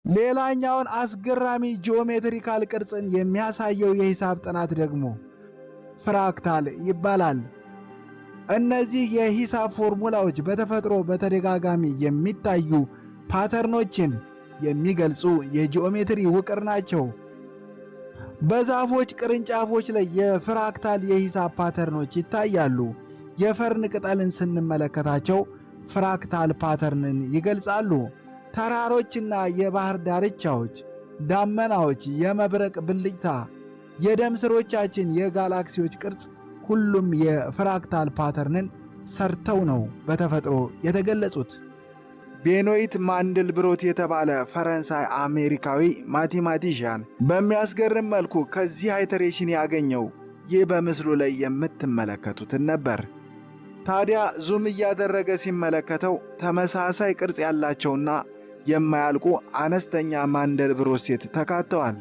ሌላኛውን አስገራሚ ጂኦሜትሪካል ቅርጽን የሚያሳየው የሂሳብ ጥናት ደግሞ ፍራክታል ይባላል። እነዚህ የሂሳብ ፎርሙላዎች በተፈጥሮ በተደጋጋሚ የሚታዩ ፓተርኖችን የሚገልጹ የጂኦሜትሪ ውቅር ናቸው። በዛፎች ቅርንጫፎች ላይ የፍራክታል የሂሳብ ፓተርኖች ይታያሉ። የፈርን ቅጠልን ስንመለከታቸው ፍራክታል ፓተርንን ይገልጻሉ። ተራሮችና የባህር ዳርቻዎች፣ ዳመናዎች፣ የመብረቅ ብልጭታ፣ የደም ስሮቻችን፣ የጋላክሲዎች ቅርጽ ሁሉም የፍራክታል ፓተርንን ሰርተው ነው በተፈጥሮ የተገለጹት። ቤኖይት ማንድልብሮት የተባለ ፈረንሳይ አሜሪካዊ ማቴማቲሽያን በሚያስገርም መልኩ ከዚህ አይተሬሽን ያገኘው ይህ በምስሉ ላይ የምትመለከቱትን ነበር። ታዲያ ዙም እያደረገ ሲመለከተው ተመሳሳይ ቅርጽ ያላቸውና የማያልቁ አነስተኛ ማንድልብሮት ሴት ተካተዋል።